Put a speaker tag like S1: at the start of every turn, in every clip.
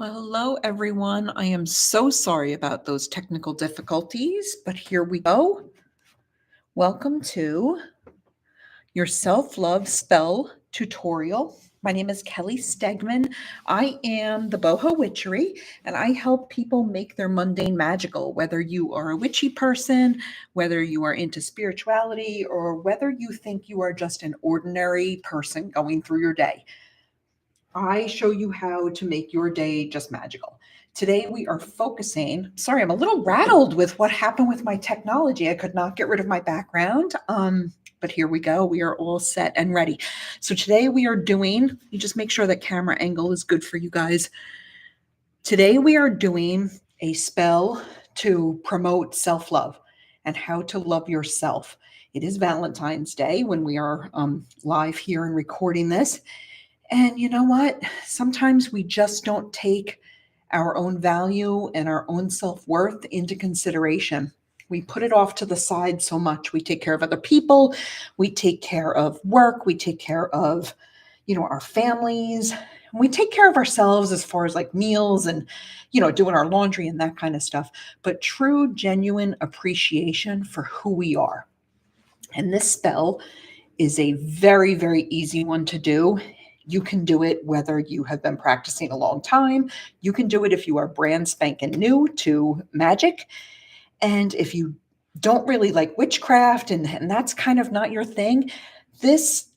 S1: Well, hello, everyone. I am so sorry about those technical difficulties, but here we go. Welcome to your self-love spell tutorial. My name is Kelly Stegman. I am the Boho Witchery, and I help people make their mundane magical, whether you are a witchy person, whether you are into spirituality, or whether you think you are just an ordinary person going through your day. I show you how to make your day just magical. Today we are focusing, sorry, I'm a little rattled with what happened with my technology. I could not get rid of my background. But here we go. We are all set and ready. So today we are doing, you just make sure that camera angle is good for you guys. Today we are doing a spell to promote self-love and how to love yourself. It is Valentine's Day when we are live here and recording this. And you know what? Sometimes we just don't take our own value and our own self-worth into consideration. We put it off to the side so much. We take care of other people, we take care of work, we take care of, our families. We take care of ourselves as far as like meals and, doing our laundry and that kind of stuff. But true, genuine appreciation for who we are. And this spell is a very, very easy one to do. You can do it whether you have been practicing a long time. You can do it if you are brand spanking new to magic. And if you don't really like witchcraft and that's kind of not your thing, this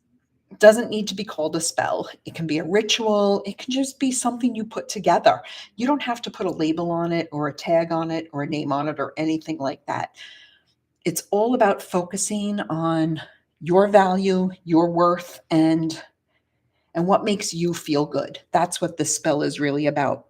S1: doesn't need to be called a spell. It can be a ritual. It can just be something you put together. You don't have to put a label on it or a tag on it or a name on it or anything like that. It's all about focusing on your value, your worth, and what makes you feel good. That's what this spell is really about.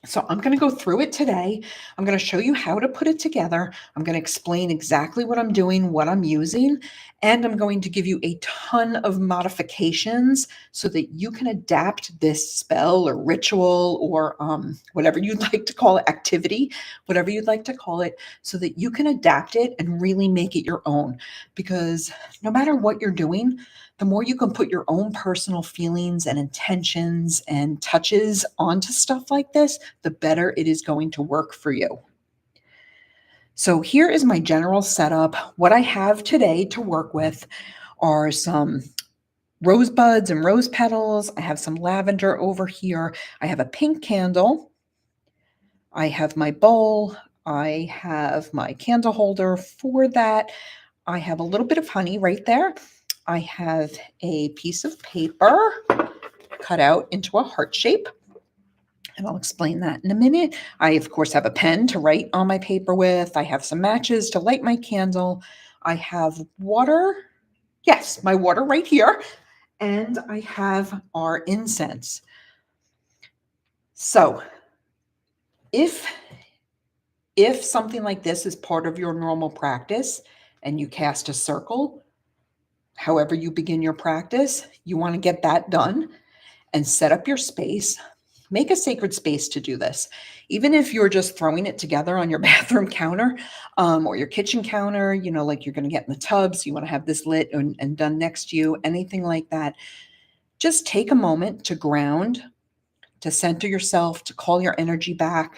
S1: So I'm going to go through it today. I'm going to show you how to put it together. I'm going to explain exactly what I'm doing, what I'm using, and I'm going to give you a ton of modifications so that you can adapt this spell or ritual or whatever you'd like to call it, activity, whatever you'd like to call it, so that you can adapt it and really make it your own. Because no matter what you're doing, the more you can put your own personal feelings and intentions and touches onto stuff like this, the better it is going to work for you. So here is my general setup. What I have today to work with are some rosebuds and rose petals. I have some lavender over here. I have a pink candle. I have my bowl. I have my candle holder for that. I have a little bit of honey right there. I have a piece of paper cut out into a heart shape, and I'll explain that in a minute. I, of course, have a pen to write on my paper with. I have some matches to light my candle. I have water. Yes, my water right here. And I have our incense. So if something like this is part of your normal practice and you cast a circle, however you begin your practice, you want to get that done and set up your space. Make a sacred space to do this. Even if you're just throwing it together on your bathroom counter or your kitchen counter, like you're going to get in the tub, so you want to have this lit and done next to you, anything like that. Just take a moment to ground, to center yourself, to call your energy back,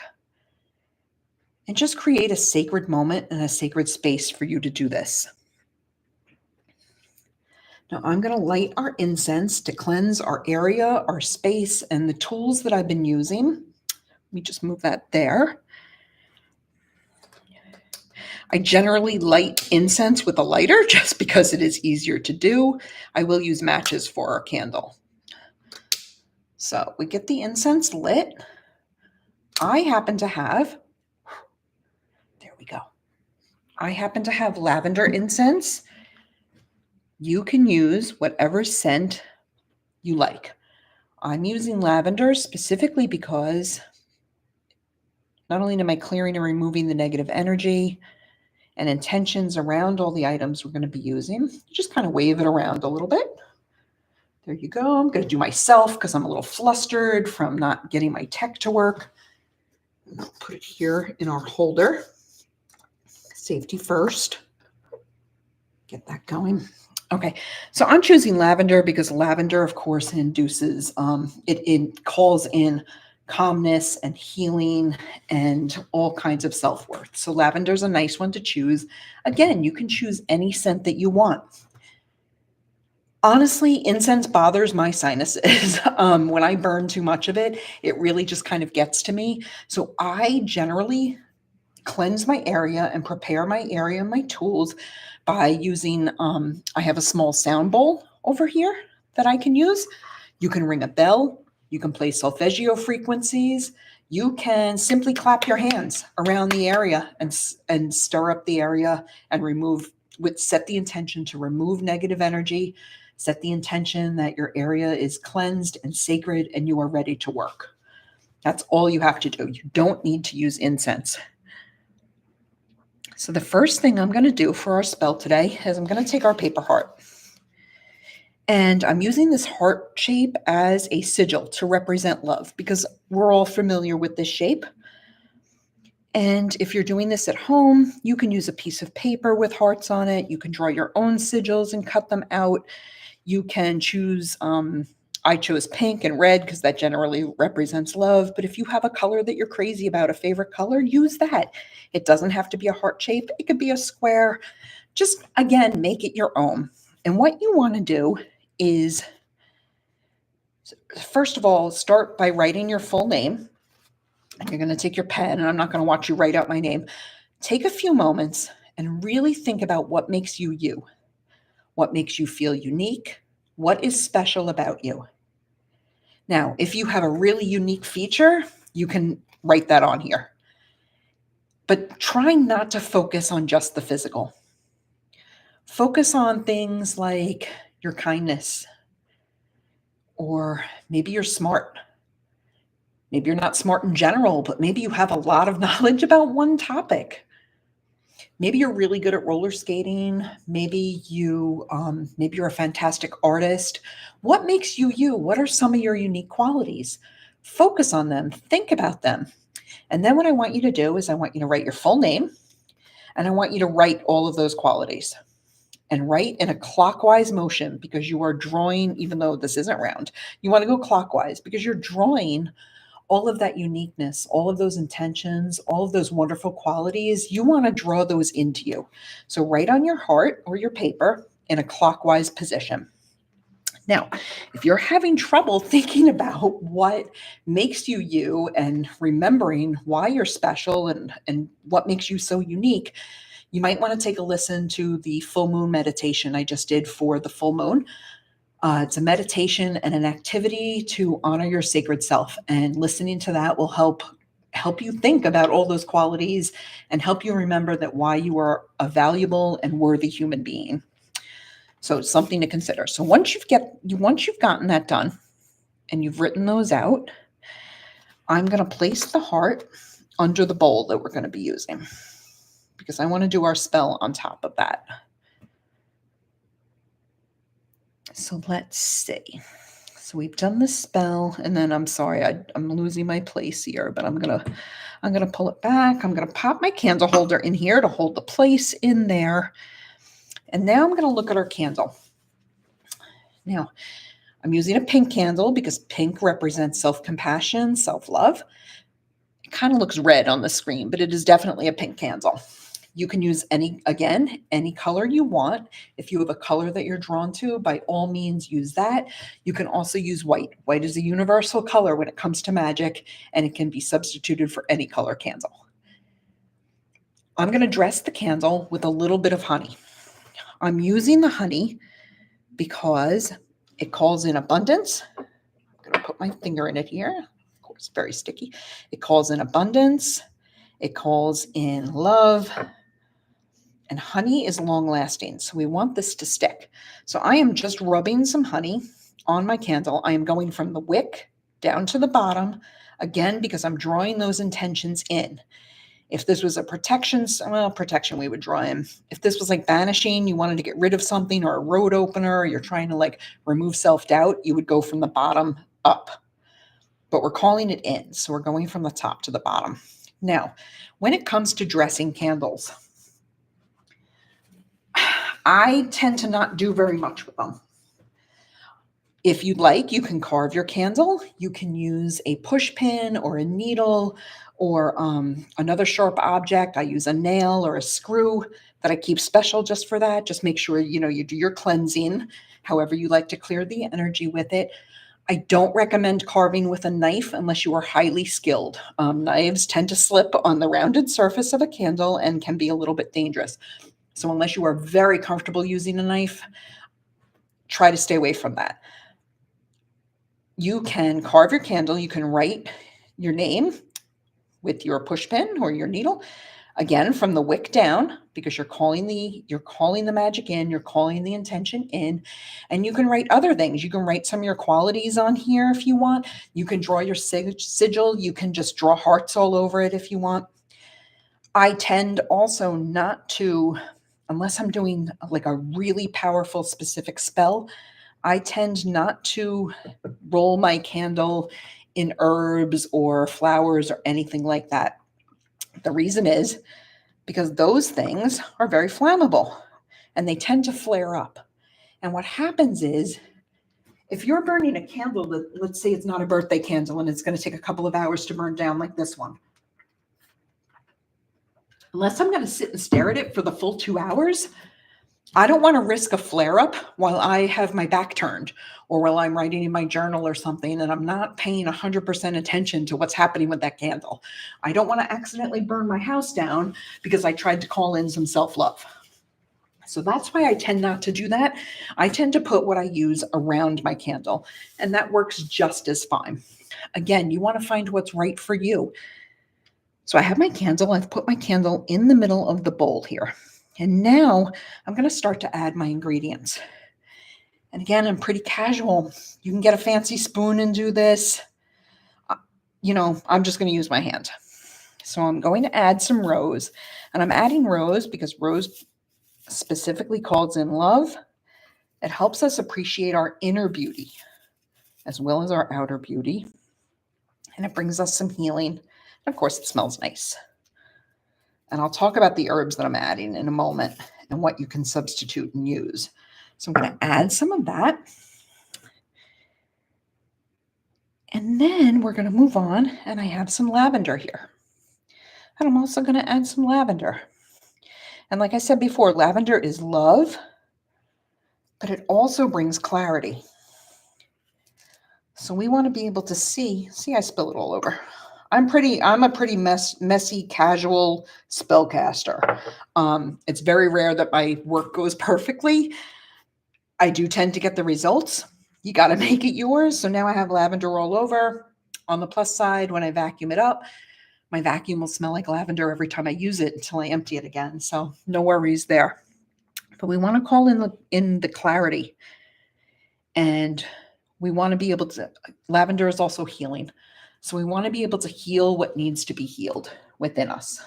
S1: and just create a sacred moment and a sacred space for you to do this. Now I'm going to light our incense to cleanse our area, our space, and the tools that I've been using. Let me just move that there. I generally light incense with a lighter just because it is easier to do. I will use matches for our candle. So we get the incense lit. I happen to have, there we go. I happen to have lavender incense. You can use whatever scent you like. I'm using lavender specifically because not only am I clearing and removing the negative energy and intentions around all the items we're going to be using, just kind of wave it around a little bit. There you go. I'm going to do myself because I'm a little flustered from not getting my tech to work. I'll put it here in our holder. Safety first. Get that going. Okay, so I'm choosing lavender because lavender, of course, induces, it calls in calmness and healing and all kinds of self-worth. So lavender's a nice one to choose. Again, you can choose any scent that you want. Honestly, incense bothers my sinuses. When I burn too much of it, it really just kind of gets to me. So I generally cleanse my area and prepare my area and my tools by using, I have a small sound bowl over here that I can use. You can ring a bell. You can play solfeggio frequencies. You can simply clap your hands around the area and stir up the area and set the intention to remove negative energy. Set the intention that your area is cleansed and sacred and you are ready to work. That's all you have to do. You don't need to use incense. So the first thing I'm going to do for our spell today is I'm going to take our paper heart. And I'm using this heart shape as a sigil to represent love because we're all familiar with this shape. And if you're doing this at home, you can use a piece of paper with hearts on it. You can draw your own sigils and cut them out. You can choose, I chose pink and red because that generally represents love. But if you have a color that you're crazy about, a favorite color, use that. It doesn't have to be a heart shape. It could be a square. Just, again, make it your own. And what you want to do is, first of all, start by writing your full name. And you're going to take your pen, and I'm not going to watch you write out my name. Take a few moments and really think about what makes you you. What makes you feel unique? What is special about you? Now, if you have a really unique feature, you can write that on here. But try not to focus on just the physical. Focus on things like your kindness, or maybe you're smart. Maybe you're not smart in general, but maybe you have a lot of knowledge about one topic. Maybe you're really good at roller skating. Maybe you're a fantastic artist. What makes you you? What are some of your unique qualities? Focus on them. Think about them. And then what I want you to do is I want you to write your full name, and I want you to write all of those qualities and write in a clockwise motion because you are drawing, even though this isn't round, you want to go clockwise because you're drawing all of that uniqueness, all of those intentions, all of those wonderful qualities. You want to draw those into you. So write on your heart or your paper in a clockwise position. Now, if you're having trouble thinking about what makes you you and remembering why you're special and what makes you so unique, you might want to take a listen to the full moon meditation I just did for the full moon. It's a meditation and an activity to honor your sacred self, and listening to that will help you think about all those qualities and help you remember that why you are a valuable and worthy human being. So it's something to consider. So once you've gotten that done and you've written those out, I'm going to place the heart under the bowl that we're going to be using because I want to do our spell on top of that. So let's see. So we've done the spell, and then I'm sorry, I'm losing my place here, but I'm gonna pull it back. I'm gonna pop my candle holder in here to hold the place in there. And now I'm gonna look at our candle. Now, I'm using a pink candle because pink represents self-compassion, self-love. It kind of looks red on the screen, but it is definitely a pink candle. You can use any color you want. If you have a color that you're drawn to, by all means use that. You can also use white. White is a universal color when it comes to magic, and it can be substituted for any color candle. I'm going to dress the candle with a little bit of honey. I'm using the honey because it calls in abundance. I'm going to put my finger in it here. Of course, very sticky. It calls in abundance. It calls in love. And honey is long lasting, so we want this to stick. So I am just rubbing some honey on my candle. I am going from the wick down to the bottom, again, because I'm drawing those intentions in. If this was a protection we would draw in. If this was like banishing, you wanted to get rid of something, or a road opener, or you're trying to like remove self-doubt, you would go from the bottom up. But we're calling it in, so we're going from the top to the bottom. Now, when it comes to dressing candles, I tend to not do very much with them. If you'd like, you can carve your candle. You can use a push pin or a needle or another sharp object. I use a nail or a screw that I keep special just for that. Just make sure, you do your cleansing, however you like to clear the energy with it. I don't recommend carving with a knife unless you are highly skilled. Knives tend to slip on the rounded surface of a candle and can be a little bit dangerous. So unless you are very comfortable using a knife, try to stay away from that. You can carve your candle. You can write your name with your push pin or your needle, again from the wick down, because you're calling the magic in, you're calling the intention in. And you can write other things. You can write some of your qualities on here if you want. You can draw your sigil. You can just draw hearts all over it if you want. I tend also not to, unless I'm doing like a really powerful specific spell, I tend not to roll my candle in herbs or flowers or anything like that. The reason is because those things are very flammable and they tend to flare up. And what happens is, if you're burning a candle that, let's say it's not a birthday candle and it's going to take a couple of hours to burn down like this one, unless I'm going to sit and stare at it for the full 2 hours, I don't want to risk a flare up while I have my back turned or while I'm writing in my journal or something and I'm not paying 100% attention to what's happening with that candle. I don't want to accidentally burn my house down because I tried to call in some self-love. So that's why I tend not to do that. I tend to put what I use around my candle, and that works just as fine. Again, you want to find what's right for you. So I have my candle. I've put my candle in the middle of the bowl here. And now I'm going to start to add my ingredients. And again, I'm pretty casual. You can get a fancy spoon and do this. I'm just going to use my hand. So I'm going to add some rose. And I'm adding rose because rose specifically calls in love. It helps us appreciate our inner beauty as well as our outer beauty. And it brings us some healing. And of course, it smells nice. And I'll talk about the herbs that I'm adding in a moment and what you can substitute and use. So I'm going to add some of that. And then we're going to move on, and I have some lavender here. And I'm also going to add some lavender. And like I said before, lavender is love, but it also brings clarity. So we want to be able to see, I spill it all over. I'm a pretty messy, casual spellcaster. It's very rare that my work goes perfectly. I do tend to get the results. You got to make it yours. So now I have lavender all over. On the plus side, when I vacuum it up, my vacuum will smell like lavender every time I use it until I empty it again. So no worries there. But we want to call in the clarity. And we want to be able to, lavender is also healing. So we want to be able to heal what needs to be healed within us.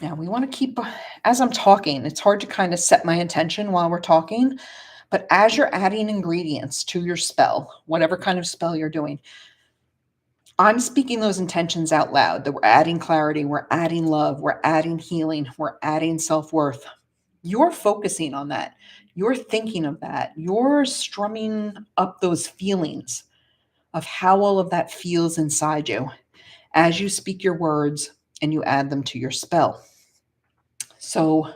S1: Now we want to keep, as I'm talking, it's hard to kind of set my intention while we're talking, but as you're adding ingredients to your spell, whatever kind of spell you're doing, I'm speaking those intentions out loud, that we're adding clarity, we're adding love, we're adding healing, we're adding self-worth. You're focusing on that. You're thinking of that. You're strumming up those feelings of how all of that feels inside you as you speak your words and you add them to your spell. So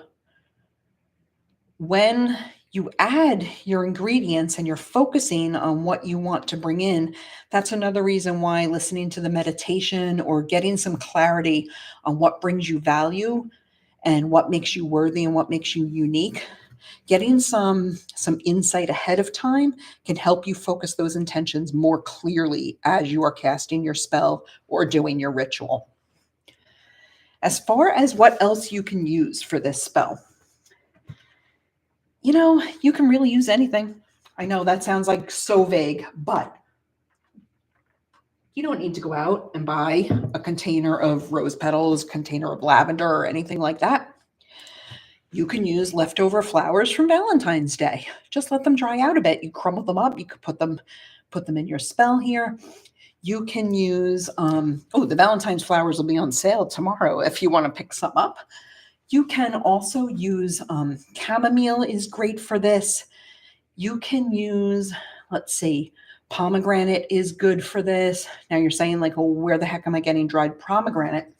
S1: when you add your ingredients and you're focusing on what you want to bring in, that's another reason why listening to the meditation or getting some clarity on what brings you value and what makes you worthy and what makes you unique, getting some insight ahead of time can help you focus those intentions more clearly as you are casting your spell or doing your ritual. As far as what else you can use for this spell, you can really use anything. I know that sounds like so vague, but you don't need to go out and buy a container of rose petals, container of lavender, or anything like that. You can use leftover flowers from Valentine's Day. Just let them dry out a bit. You crumble them up. You could put them in your spell here. You can use, the Valentine's flowers will be on sale tomorrow if you want to pick some up. You can also use chamomile is great for this. You can use, let's see, pomegranate is good for this. Now you're saying like, oh, where the heck am I getting dried pomegranate?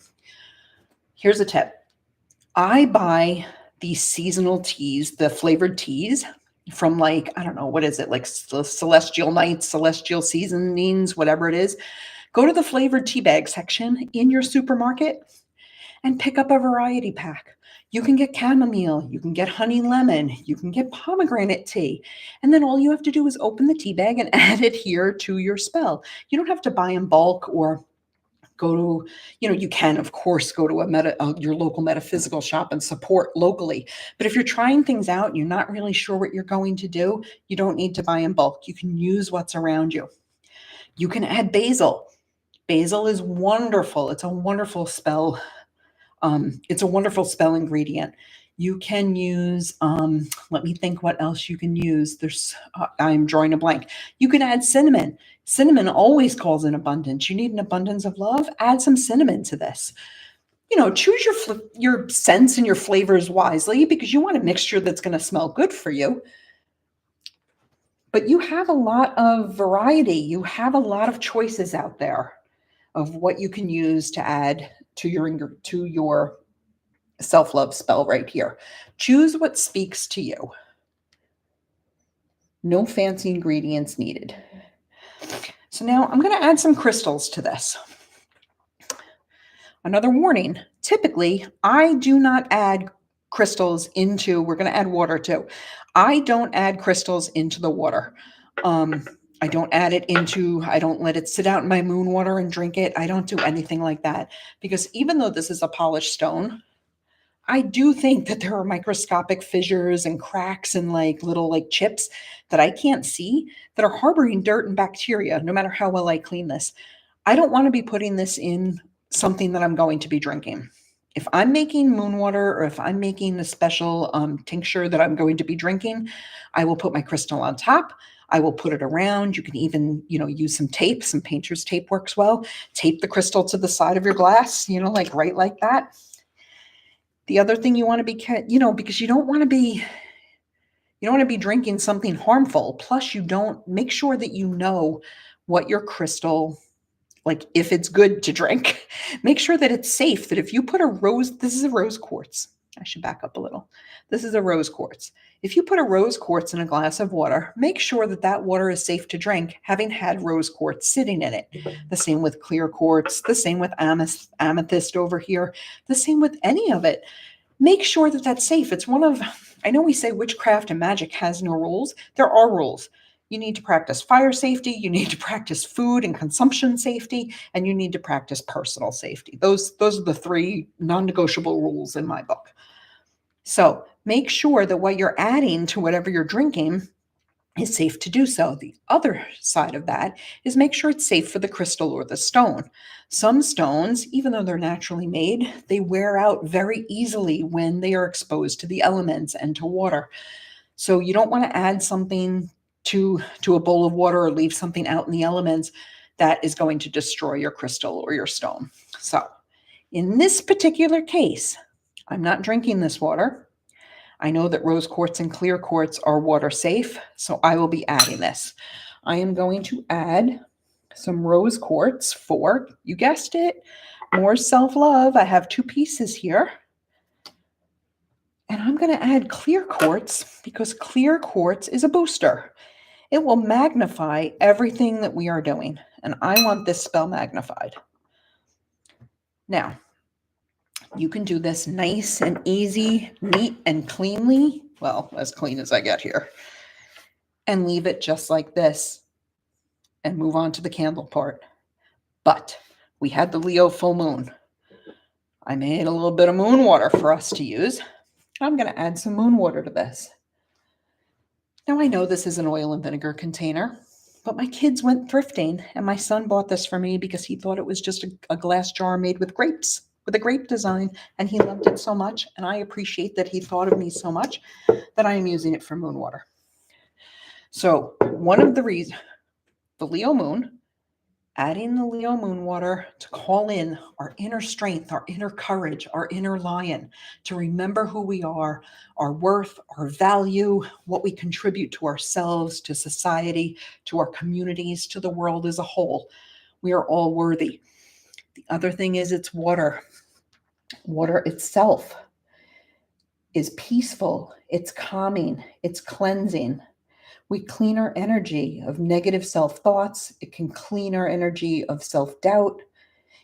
S1: Here's a tip. I buy these seasonal teas, the flavored teas from like, I don't know, what is it? Like Celestial Nights, Celestial Seasonings, whatever it is. Go to the flavored tea bag section in your supermarket and pick up a variety pack. You can get chamomile, you can get honey lemon, you can get pomegranate tea. And then all you have to do is open the tea bag and add it here to your spell. You don't have to buy in bulk or go to, you can of course go to your local metaphysical shop and support locally. But if you're trying things out and you're not really sure what you're going to do, you don't need to buy in bulk. You can use what's around you. You can add basil. Basil is wonderful. It's a wonderful spell. It's a wonderful spell ingredient. You can use, let me think what else you can use. I'm drawing a blank. You can add cinnamon. Cinnamon always calls in abundance. You need an abundance of love. Add some cinnamon to this. Choose your scents and your flavors wisely because you want a mixture that's going to smell good for you. But you have a lot of variety. You have a lot of choices out there of what you can use to add to your self-love spell right here. Choose what speaks to you. No fancy ingredients needed. So now I'm going to add some crystals to this. Another warning, typically I do not add crystals we're going to add water too. I don't add crystals into the water. I don't let it sit out in my moon water and drink it. I don't do anything like that because even though this is a polished stone, I do think that there are microscopic fissures and cracks and little chips that I can't see that are harboring dirt and bacteria, no matter how well I clean this. I don't want to be putting this in something that I'm going to be drinking. If I'm making moon water or if I'm making a special tincture that I'm going to be drinking, I will put my crystal on top. I will put it around. You can even, use some tape. Some painter's tape works well. Tape the crystal to the side of your glass, right like that. The other thing you want to be, because you don't want to be drinking something harmful. Plus, make sure that you know what your crystal, if it's good to drink, make sure that it's safe. That if you put this is a rose quartz. I should back up a little. This is a rose quartz. If you put a rose quartz in a glass of water, make sure that water is safe to drink, having had rose quartz sitting in it. The same with clear quartz, the same with amethyst over here, the same with any of it. Make sure that that's safe. I know we say witchcraft and magic has no rules. There are rules. You need to practice fire safety, you need to practice food and consumption safety, and you need to practice personal safety. Those are the 3 non-negotiable rules in my book. So make sure that what you're adding to whatever you're drinking is safe to do so. The other side of that is make sure it's safe for the crystal or the stone. Some stones, even though they're naturally made, they wear out very easily when they are exposed to the elements and to water. So you don't want to add something to a bowl of water or leave something out in the elements that is going to destroy your crystal or your stone. So in this particular case, I'm not drinking this water. I know that rose quartz and clear quartz are water safe, so I will be adding this. I am going to add some rose quartz for, you guessed it, more self-love. I have 2 pieces here. And I'm going to add clear quartz because clear quartz is a booster. It will magnify everything that we are doing. And I want this spell magnified. Now, you can do this nice and easy, neat and cleanly. Well, as clean as I get here. And leave it just like this. And move on to the candle part. But we had the Leo full moon. I made a little bit of moon water for us to use. I'm going to add some moon water to this. Now I know this is an oil and vinegar container, but my kids went thrifting and my son bought this for me because he thought it was just a glass jar made with grapes, with a grape design, and he loved it so much, and I appreciate that he thought of me so much that I am using it for moon water. So one of the reasons, the Leo moon Adding the Leo moon water to call in our inner strength, our inner courage, our inner lion, to remember who we are, our worth, our value, what we contribute to ourselves, to society, to our communities, to the world as a whole. We are all worthy. The other thing is it's water. Water itself is peaceful, it's calming, it's cleansing. We clean our energy of negative self thoughts. It can clean our energy of self doubt.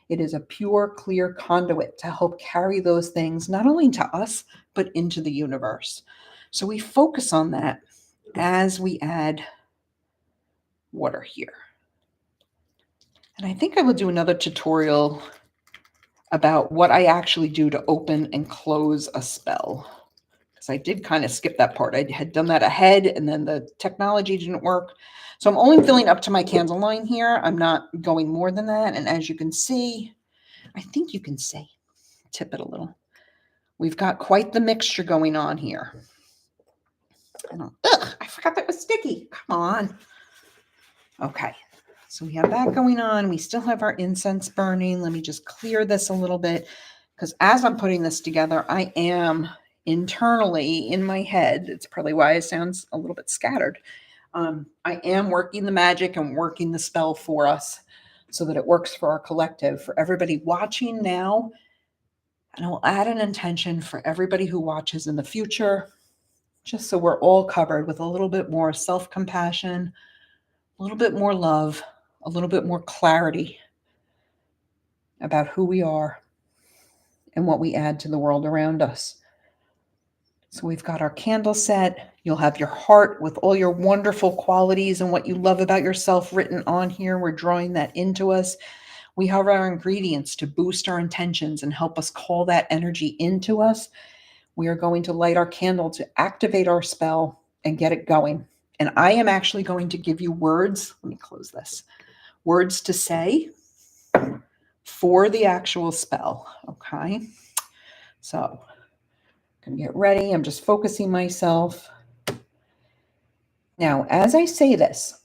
S1: It is a pure, clear conduit to help carry those things not only to us, but into the universe. So we focus on that as we add water here. And I think I will do another tutorial about what I actually do to open and close a spell. Because I did kind of skip that part. I had done that ahead and then the technology didn't work. So I'm only filling up to my candle line here. I'm not going more than that. And as you can see, I think you can see, tip it a little. We've got quite the mixture going on here. I forgot that was sticky. Come on. Okay. So we have that going on. We still have our incense burning. Let me just clear this a little bit because as I'm putting this together, I am internally in my head. It's probably why it sounds a little bit scattered. I am working the magic and working the spell for us so that it works for our collective, for everybody watching now. And I'll add an intention for everybody who watches in the future, just so we're all covered with a little bit more self-compassion, a little bit more love, a little bit more clarity about who we are and what we add to the world around us. So we've got our candle set. You'll have your heart with all your wonderful qualities and what you love about yourself written on here. We're drawing that into us. We have our ingredients to boost our intentions and help us call that energy into us. We are going to light our candle to activate our spell and get it going. And I am actually going to give you words. Let me close this. Words to say for the actual spell. Okay. So I'm going to get ready. I'm just focusing myself. Now, as I say this,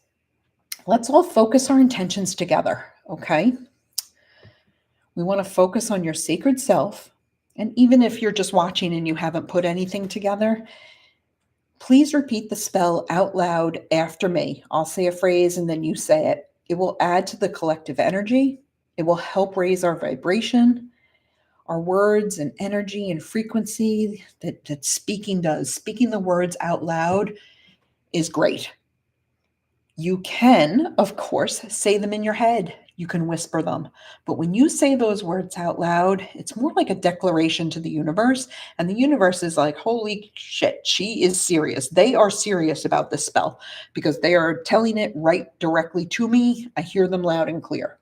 S1: let's all focus our intentions together. Okay. We want to focus on your sacred self. And even if you're just watching and you haven't put anything together, please repeat the spell out loud after me. I'll say a phrase and then you say it. It will add to the collective energy. It will help raise our vibration, our words and energy and frequency that speaking does. Speaking the words out loud is great. You can, of course, say them in your head. You can whisper them. But when you say those words out loud, it's more like a declaration to the universe. And the universe is like, holy shit, she is serious. They are serious about this spell because they are telling it right directly to me. I hear them loud and clear.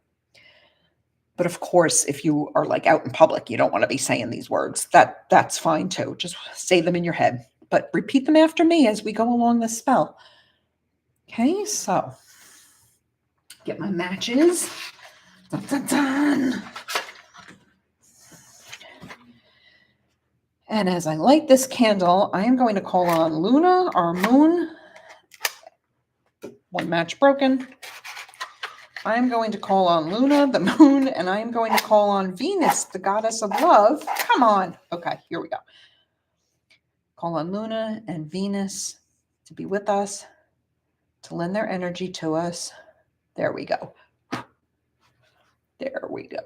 S1: But of course, if you are like out in public, you don't want to be saying these words. That's fine too. Just say them in your head. But repeat them after me as we go along this spell. Okay, so get my matches. Dun, dun, dun. And as I light this candle, I am going to call on Luna, our moon. One match broken. I'm going to call on Luna, the moon, and I'm going to call on Venus, the goddess of love. Come on. Okay, here we go. Call on Luna and Venus to be with us, to lend their energy to us. There we go. There we go.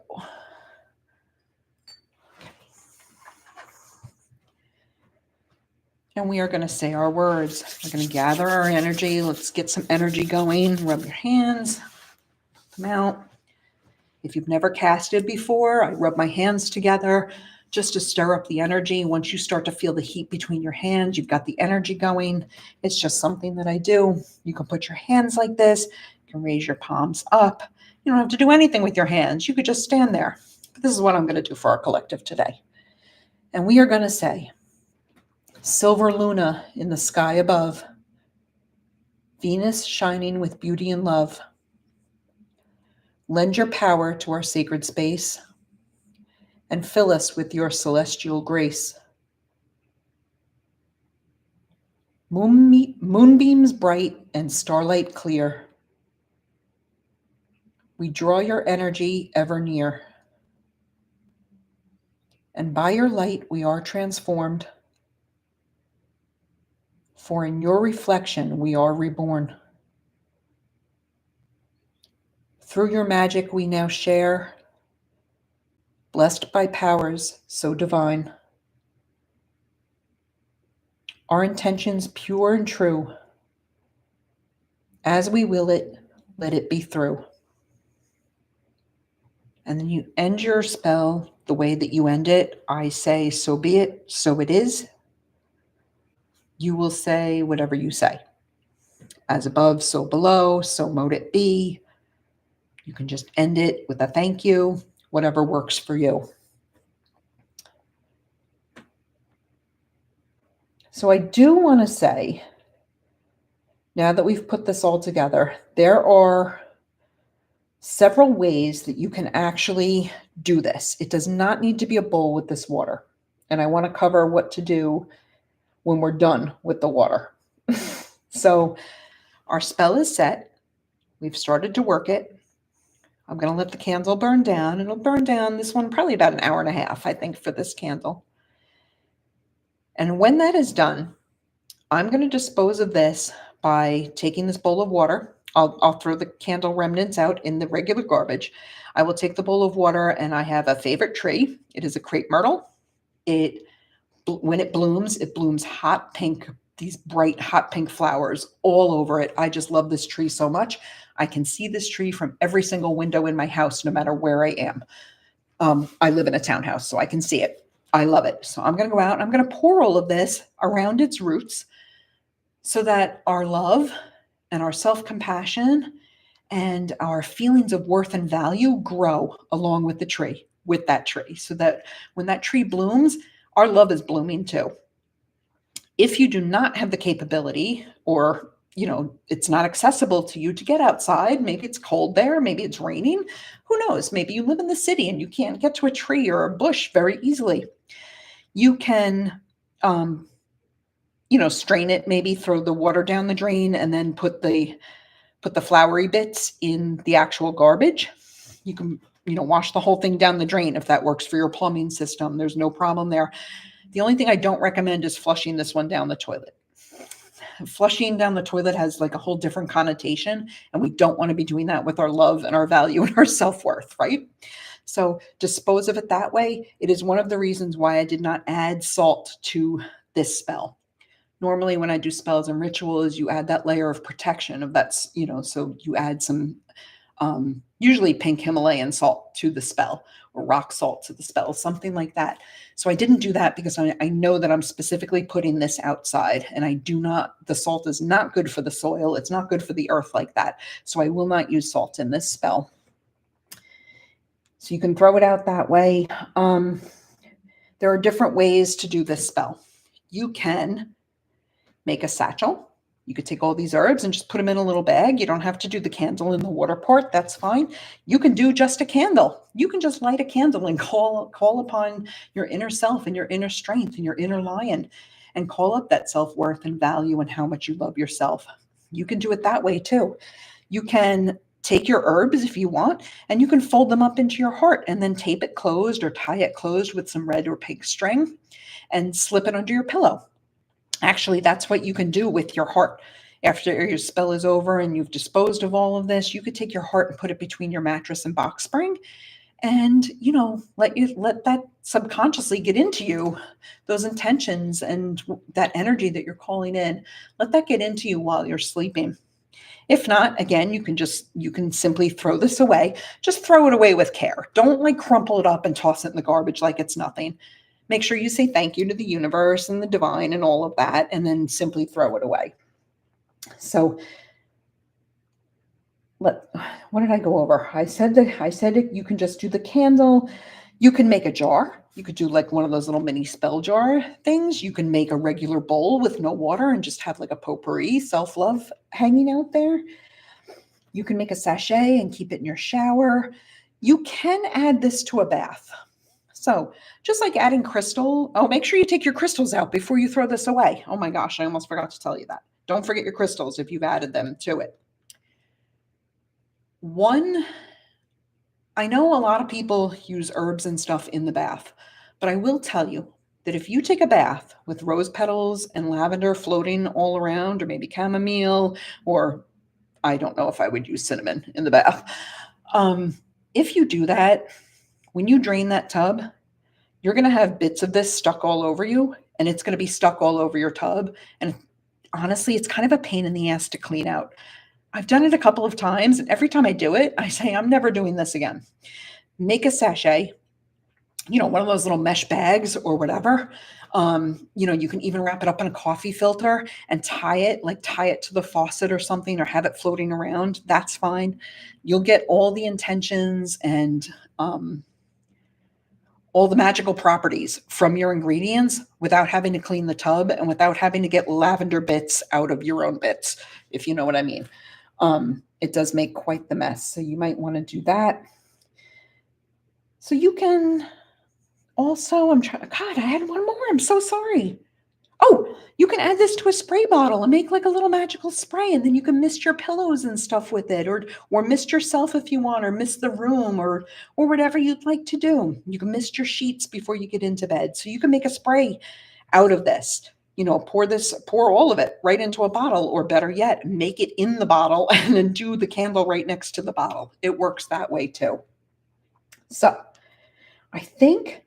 S1: And we are going to say our words. We're going to gather our energy. Let's get some energy going. Rub your hands. Come out. If you've never casted before, I rub my hands together just to stir up the energy. Once you start to feel the heat between your hands, you've got the energy going. It's just something that I do. You can put your hands like this. You can raise your palms up. You don't have to do anything with your hands. You could just stand there. But this is what I'm going to do for our collective today. And we are going to say, Silver Luna in the sky above, Venus shining with beauty and love. Lend your power to our sacred space and fill us with your celestial grace. Moonbeams bright and starlight clear. We draw your energy ever near. And by your light we are transformed. For in your reflection we are reborn. Through your magic we now share, blessed by powers so divine. Our intentions pure and true. As we will it, let it be through. And then you end your spell the way that you end it. I say, so be it, so it is. You will say whatever you say. As above, so below, so mote it be. You can just end it with a thank you, whatever works for you. So I do want to say, now that we've put this all together, there are several ways that you can actually do this. It does not need to be a bowl with this water. And I want to cover what to do when we're done with the water. So our spell is set. We've started to work it. I'm going to let the candle burn down. It'll burn down, this one, probably about an hour and a half, I think, for this candle. And when that is done, I'm going to dispose of this by taking this bowl of water. I'll throw the candle remnants out in the regular garbage. I will take the bowl of water, and I have a favorite tree. It is a crepe myrtle. When it blooms hot pink, these bright hot pink flowers all over it. I just love this tree so much. I can see this tree from every single window in my house, no matter where I am. I live in a townhouse, so I can see it. I love it. So I'm going to go out and I'm going to pour all of this around its roots so that our love and our self-compassion and our feelings of worth and value grow along with the tree, with that tree, so that when that tree blooms, our love is blooming too. If you do not have the capability, or it's not accessible to you to get outside, maybe it's cold there, maybe it's raining, who knows? Maybe you live in the city and you can't get to a tree or a bush very easily. You can strain it, maybe throw the water down the drain and then put the flowery bits in the actual garbage. You can, wash the whole thing down the drain if that works for your plumbing system. There's no problem there. The only thing I don't recommend is flushing this one down the toilet. Flushing down the toilet has like a whole different connotation, and we don't want to be doing that with our love and our value and our self-worth, right? So dispose of it that way. It is one of the reasons why I did not add salt to this spell. Normally when I do spells and rituals, you add that layer of protection of that, so you add some usually pink Himalayan salt to the spell, or rock salt to the spell, something like that. So I didn't do that because I know that I'm specifically putting this outside, and the salt is not good for the soil. It's not good for the earth like that. So I will not use salt in this spell. So you can throw it out that way. There are different ways to do this spell. You can make a satchel. You could take all these herbs and just put them in a little bag. You don't have to do the candle in the water part. That's fine. You can do just a candle. You can just light a candle and call upon your inner self and your inner strength and your inner lion, and call up that self-worth and value and how much you love yourself. You can do it that way too. You can take your herbs if you want, and you can fold them up into your heart and then tape it closed or tie it closed with some red or pink string and slip it under your pillow. Actually, that's what you can do with your heart. After your spell is over and you've disposed of all of this, you could take your heart and put it between your mattress and box spring, and let that subconsciously get into you, those intentions and that energy that you're calling in. Let that get into you while you're sleeping. If not, again, you can simply throw this away. Just throw it away with care. Don't crumple it up and toss it in the garbage like it's nothing. Make sure you say thank you to the universe and the divine and all of that, and then simply throw it away. So what did I go over? I said that you can just do the candle. You can make a jar. You could do like one of those little mini spell jar things. You can make a regular bowl with no water and just have like a potpourri, self-love hanging out there. You can make a sachet and keep it in your shower. You can add this to a bath. So just like adding crystal, make sure you take your crystals out before you throw this away. Oh my gosh, I almost forgot to tell you that. Don't forget your crystals if you've added them to it. One I know a lot of people use herbs and stuff in the bath, but I will tell you that if you take a bath with rose petals and lavender floating all around, or maybe chamomile, or I don't know if I would use cinnamon in the bath. Um, if you do that, when you drain that tub, you're going to have bits of this stuck all over you, and it's going to be stuck all over your tub. And honestly, it's kind of a pain in the ass to clean out. I've done it a couple of times, and every time I do it, I say, I'm never doing this again. Make a sachet, one of those little mesh bags or whatever. You can even wrap it up in a coffee filter and tie it to the faucet or something, or have it floating around. That's fine. You'll get all the intentions and all the magical properties from your ingredients without having to clean the tub and without having to get lavender bits out of your own bits, if you know what I mean. It does make quite the mess. So you might want to do that. So you can also, God, I had one more. I'm so sorry. Oh, you can add this to a spray bottle and make like a little magical spray, and then you can mist your pillows and stuff with it, or mist yourself if you want, or mist the room, or whatever you'd like to do. You can mist your sheets before you get into bed. So you can make a spray out of this. Pour all of it right into a bottle, or better yet, make it in the bottle and then do the candle right next to the bottle. It works that way too. So I think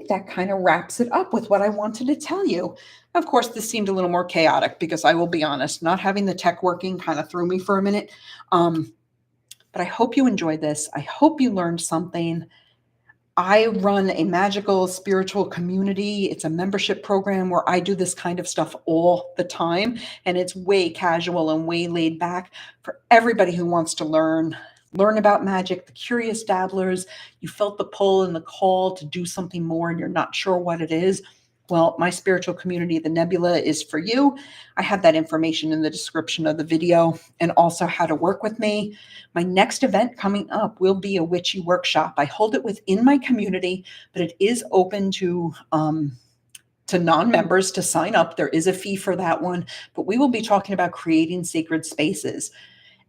S1: that kind of wraps it up with what I wanted to tell you. Of course, this seemed a little more chaotic because I will be honest, not having the tech working kind of threw me for a minute. But I hope you enjoyed this. I hope you learned something. I run a magical spiritual community. It's a membership program where I do this kind of stuff all the time. And it's way casual and way laid back for everybody who wants to learn about magic, the curious dabblers. You felt the pull and the call to do something more and you're not sure what it is. Well, my spiritual community, the Nebula, is for you. I have that information in the description of the video, and also how to work with me. My next event coming up will be a witchy workshop. I hold it within my community, but it is open to non-members to sign up. There is a fee for that one, but we will be talking about creating sacred spaces.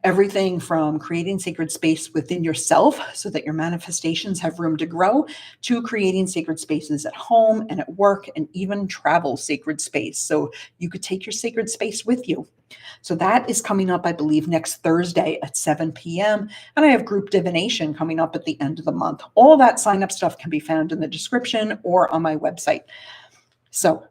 S1: Everything from creating sacred space within yourself so that your manifestations have room to grow, to creating sacred spaces at home and at work, and even travel sacred space. So you could take your sacred space with you. So that is coming up, I believe, next Thursday at 7 p.m. And I have group divination coming up at the end of the month. All that sign up stuff can be found in the description or on my website. So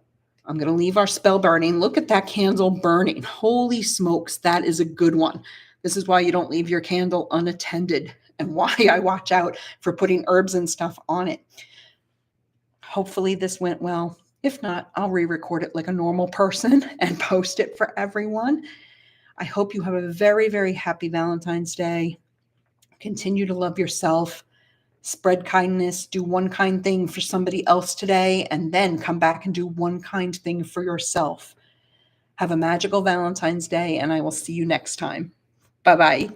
S1: I'm going to leave our spell burning. Look at that candle burning. Holy smokes, that is a good one. This is why you don't leave your candle unattended, and why I watch out for putting herbs and stuff on it. Hopefully this went well. If not, I'll re-record it like a normal person and post it for everyone. I hope you have a very, very happy Valentine's Day. Continue to love yourself. Spread kindness. Do one kind thing for somebody else today, and then come back and do one kind thing for yourself. Have a magical Valentine's Day, and I will see you next time. Bye-bye.